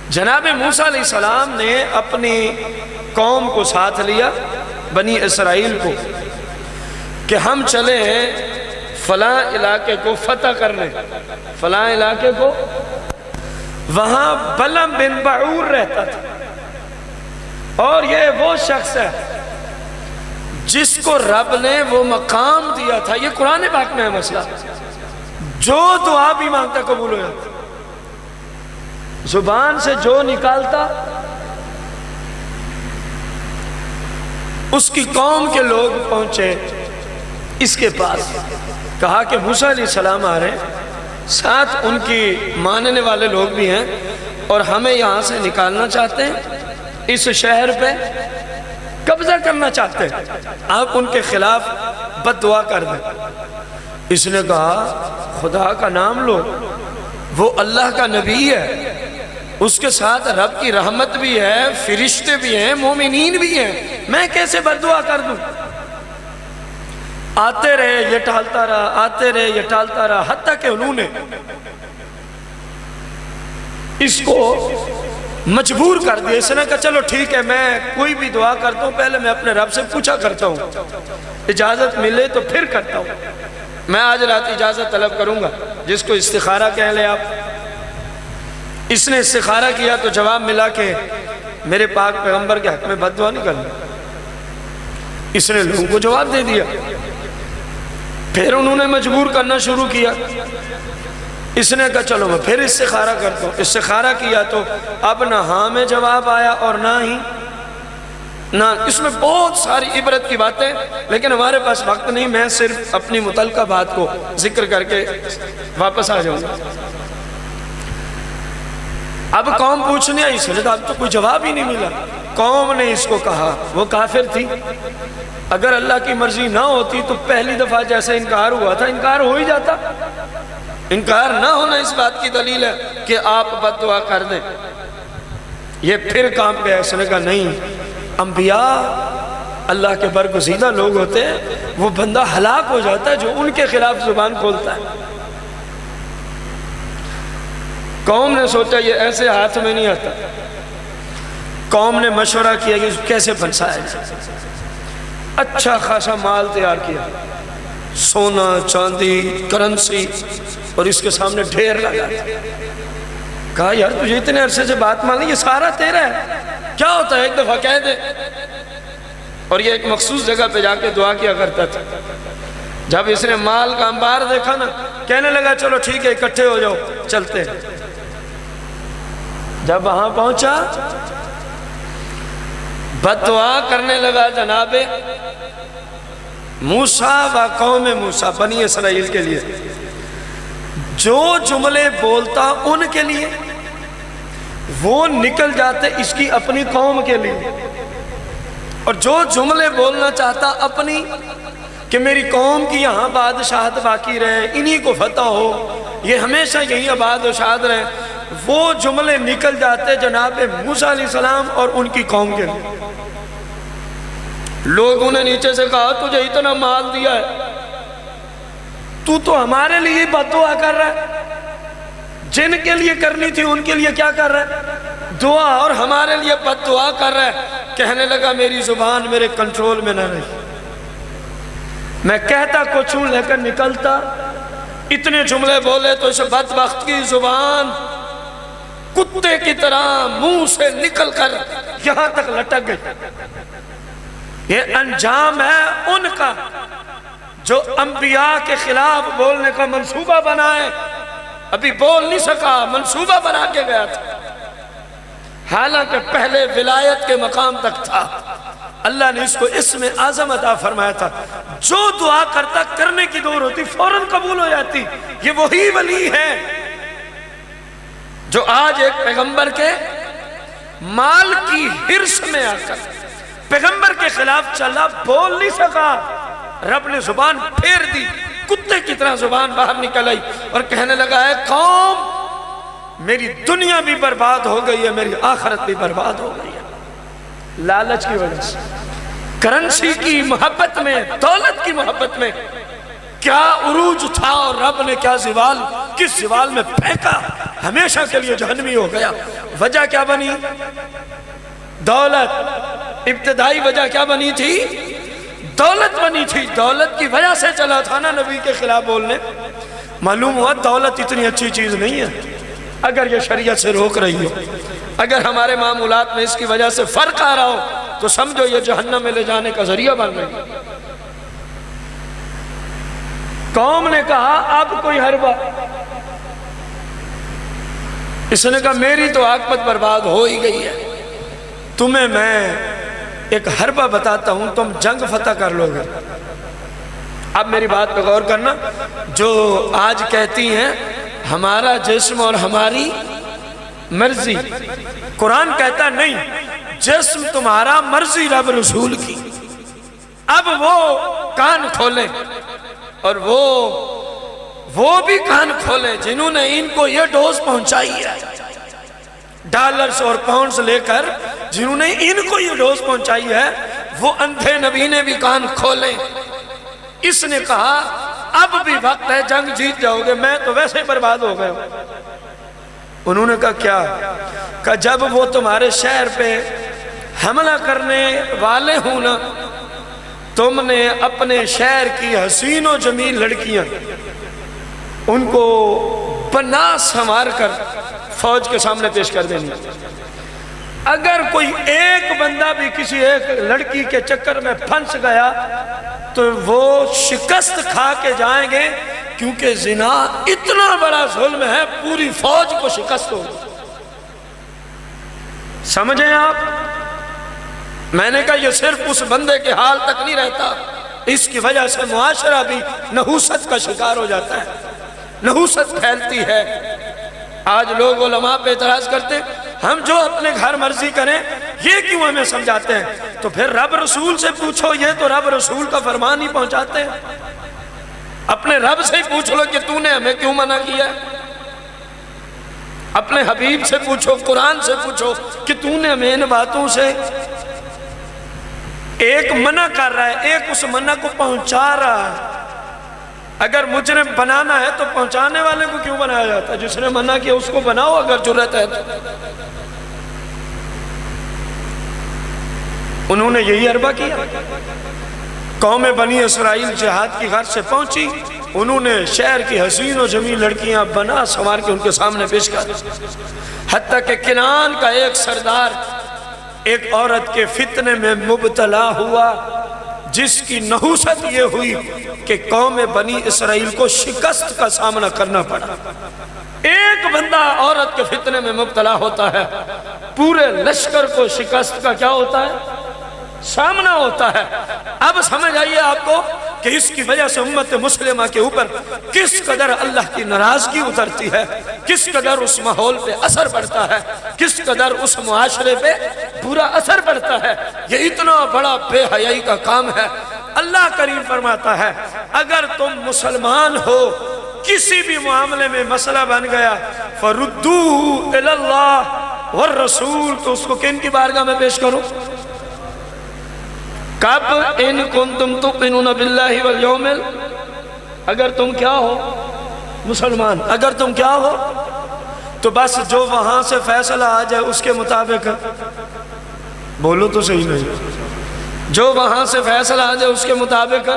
جناب موسیٰ علیہ السلام نے اپنی قوم کو ساتھ لیا، بنی اسرائیل کو، کہ ہم چلیں فلاں علاقے کو فتح کرنے، فلاں علاقے کو۔ وہاں بلعم بن بعور رہتا تھا، اور یہ وہ شخص ہے جس کو رب نے وہ مقام دیا تھا۔ یہ قرآن پاک میں ہے مسئلہ، جو دعا بھی مانگتا قبول ہو جاتا، زبان سے جو نکالتا۔ اس کی قوم کے لوگ پہنچے اس کے پاس، کہا کہ موسیٰ علیہ السلام آ رہے ہیں، ساتھ ان کی ماننے والے لوگ بھی ہیں، اور ہمیں یہاں سے نکالنا چاہتے ہیں، اس شہر پہ قبضہ کرنا چاہتے ہیں، آپ ان کے خلاف بد دعا کر دیں۔ اس نے کہا خدا کا نام لو، وہ اللہ کا نبی ہے، اس کے ساتھ رب کی رحمت بھی ہے، فرشتے بھی ہیں، مومنین بھی ہیں، میں کیسے بد دعا کر دوں؟ آتے رہے یہ ٹالتا رہا، آتے رہے یہ ٹالتا رہا، حتیٰ کہ انہوں نے اس کو مجبور کر دیا۔ اس نے کہا چلو ٹھیک ہے، میں کوئی بھی دعا کرتا ہوں پہلے میں اپنے رب سے پوچھا کرتا ہوں، اجازت ملے تو پھر کرتا ہوں۔ میں آج رات اجازت طلب کروں گا، جس کو استخارہ کہہ لیں آپ۔ اس نے استخارہ کیا تو جواب ملا کہ میرے پاک پیغمبر کے حق میں بد دعا نہیں کرنا۔ اس نے لوگوں کو جواب دے دیا، پھر انہوں نے مجبور کرنا شروع کیا۔ اس نے کہا چلو میں پھر استخارہ کرتا ہوں۔ استخارہ کیا تو اب نہ ہاں میں جواب آیا اور نہ اس میں بہت ساری عبرت کی باتیں، لیکن ہمارے پاس وقت نہیں، میں صرف اپنی متعلقہ بات کو ذکر کر کے واپس آ جاؤں گا۔ اب قوم پوچھنے آئی، اس نے اب تو کوئی جواب ہی نہیں ملا۔ قوم نے اس کو کہا، وہ کافر تھی، اگر اللہ کی مرضی نہ ہوتی تو پہلی دفعہ جیسے انکار ہوا تھا انکار ہو ہی جاتا۔ انکار نہ ہونا اس بات کی دلیل ہے کہ آپ بد دعا کر دیں۔ یہ پھر کام گیا، اس نے کہا نہیں، انبیاء اللہ کے برگزیدہ لوگ ہوتے ہیں، وہ بندہ ہلاک ہو جاتا ہے جو ان کے خلاف زبان کھولتا ہے۔ قوم نے سوچا یہ ایسے ہاتھ میں نہیں آتا۔ قوم نے مشورہ کیا کہ کیسے پھنسایا جائے۔ اچھا خاصا مال تیار کیا، سونا چاندی کرنسی، اور اس کے سامنے ڈھیر لگا۔ کہا یار تجھے اتنے عرصے سے بات مان لی، یہ سارا تیرا ہے، کیا ہوتا ہے ایک دفعہ کہہ دے۔ اور یہ ایک مخصوص جگہ پہ جا کے دعا کیا کرتا تھا۔ جب اس نے مال کا انبار دیکھا نا، کہنے لگا چلو ٹھیک ہے اکٹھے ہو جاؤ چلتے ہیں۔ جب وہاں پہنچا بد دعا کرنے لگا جناب موسیٰ و قوم موسیٰ، بنی اسرائیل کے لیے۔ جو جملے بولتا ان کے لیے، وہ نکل جاتے اس کی اپنی قوم کے لیے، اور جو جملے بولنا چاہتا اپنی، کہ میری قوم کی یہاں بادشاہت باقی رہے، انہی کو فتح ہو، یہ ہمیشہ یہی آباد و شاد رہے، وہ جملے نکل جاتے جناب موسیٰ علیہ السلام اور ان کی قوم کے لیے۔ لوگوں نے نیچے سے کہا تجھے اتنا مال دیا ہے، تو ہمارے لیے بد دعا کر رہا ہے، جن کے لیے کرنی تھی ان کے لیے کیا کر رہا ہے دعا، اور ہمارے لیے بد دعا کر رہا ہے۔ کہنے لگا میری زبان میرے کنٹرول میں نہ رہی، میں کہتا کچھ ہوں لیکن نکلتا اتنے جملے بولے تو اس بدبخت کی زبان کتے کی طرح منہ سے نکل کر یہاں تک لٹک گئی۔ یہ انجام ہے ان کا جو انبیاء کے خلاف بولنے کا منصوبہ بنائے، ابھی بول نہیں سکا، منصوبہ بنا کے گیا تھا، حالانکہ پہلے ولایت کے مقام تک تھا۔ اللہ نے اس کو اسم اعظم عطا فرمایا تھا، جو دعا کرتا کرنے کی دور ہوتی فوراً قبول ہو جاتی۔ یہ وہی ولی ہے جو آج ایک پیغمبر کے مال کی حرص میں آ کر پیغمبر کے خلاف چلا، بول نہیں سکا، رب نے زبان پھیر دی، کتے کی طرح زبان باہر نکل آئی اور کہنے لگا ہے قوم میری دنیا بھی برباد ہو گئی ہے، میری آخرت بھی برباد ہو گئی ہے، لالچ کی وجہ سے، کرنسی کی محبت میں، دولت کی محبت میں کیا عروج تھا، اور رب نے کیا زوال، کس زوال میں پھینکا۔ ہمیشہ کے لیے جہنمی ہو گیا۔ وجہ کیا بنی؟ دولت۔ ابتدائی وجہ کیا بنی تھی؟ دولت بنی تھی۔ دولت کی وجہ سے چلا تھا نا نبی کے خلاف بولنے۔ معلوم ہوا دولت اتنی اچھی چیز نہیں ہے اگر یہ شریعت سے روک رہی ہو۔ اگر ہمارے معمولات میں اس کی وجہ سے فرق آ رہا ہو تو سمجھو یہ جہنم میں لے جانے کا ذریعہ بن رہی ہے۔ قوم نے کہا اب کوئی حربہ، اس نے کہا میری تو عاقبت برباد ہو ہی گئی ہے، تمہیں میں ایک حربہ بتاتا ہوں، تم جنگ فتح کر لو گے۔ اب میری بات پہ غور کرنا، جو آج کہتی ہیں ہمارا جسم اور ہماری مرضی، قرآن کہتا نہیں، جسم تمہارا، مرضی رب رسول کی۔ اب وہ کان کھولیں اور وہ بھی کان کھولیں جنہوں نے ان کو یہ ڈوز پہنچائی ہے، ڈالرز اور پاؤنڈز لے کر جنہوں نے ان کو یہ ڈوز پہنچائی ہے، وہ اندھے نبی نے بھی کان کھولیں۔ اس نے کہا اب بھی وقت ہے، جنگ جیت جاؤ گے، میں تو ویسے برباد ہو گئے ہوں۔ انہوں نے کہا کیا؟ کہ جب وہ تمہارے شہر پہ حملہ کرنے والے ہوں نا، تم نے اپنے شہر کی حسین و جمیل لڑکیاں ان کو بنا سنوار کر فوج کے سامنے پیش کر دینی۔ اگر کوئی ایک بندہ بھی کسی ایک لڑکی کے چکر میں پھنس گیا تو وہ شکست کھا کے جائیں گے، کیونکہ زنا اتنا بڑا ظلم ہے، پوری فوج کو شکست ہوگی۔ سمجھیں آپ؟ میں نے کہا یہ صرف اس بندے کے حال تک نہیں رہتا، اس کی وجہ سے معاشرہ بھی نحوست کا شکار ہو جاتا ہے، نحوست پھیلتی ہے۔ آج لوگ علماء پہ اعتراض کرتے ہیں ہم جو اپنے گھر مرضی کریں، یہ کیوں ہمیں سمجھاتے ہیں؟ تو پھر رب رسول سے پوچھو، یہ تو رب رسول کا فرمان ہی پہنچاتے ہیں۔ اپنے رب سے ہی پوچھ لو کہ تو نے ہمیں کیوں منع کیا ہے۔ اپنے حبیب سے پوچھو، قرآن سے پوچھو کہ تو نے ہمیں ان باتوں سے، ایک منع کر رہا ہے، ایک اس منع کو پہنچا رہا ہے۔ اگر مجرم بنانا ہے تو پہنچانے والے کو کیوں بنایا جاتا ہے؟ جس نے منع کیا اس کو بناؤ اگر جرأت ہے تو۔ انہوں نے یہی حربہ کیا۔ قوم بنی اسرائیل جہاد کی غرض سے پہنچی، انہوں نے شہر کی حسین و جمیل لڑکیاں بنا سنوار کے ان کے سامنے پیش کر، حتیٰ کہ کنعان کا ایک سردار ایک عورت کے فتنے میں مبتلا ہوا، جس کی نحوست یہ ہوئی کہ قوم بنی اسرائیل کو شکست کا سامنا کرنا پڑا۔ ایک بندہ عورت کے فتنے میں مبتلا ہوتا ہے، پورے لشکر کو شکست کا کیا ہوتا ہے؟ سامنا ہوتا ہے۔ اب سمجھ آئیے آپ کو کہ اس کی وجہ سے امت مسلمہ کے اوپر کس قدر اللہ کی ناراضگی اترتی ہے، کس قدر اس ماحول پہ اثر پڑتا ہے، کس قدر اس معاشرے پہ برا اثر پڑتا ہے۔ یہ اتنا بڑا بے حیائی کا کام ہے۔ اللہ کریم فرماتا ہے اگر تم مسلمان ہو، کسی بھی معاملے میں مسئلہ بن گیا، فَرُدُّوهُ إِلَى اللَّهِ وَالرَّسُولِ، تو اس کو کن کی بارگاہ میں پیش کرو؟ کب؟ ان کنتم تؤمنون باللہ والیوم، اگر تم کیا ہو مسلمان، اگر تم کیا ہو تو بس جو وہاں سے فیصلہ آ جائے اس کے مطابق، بولو تو صحیح نہیں، جو وہاں سے فیصلہ آ جائے اس کے مطابق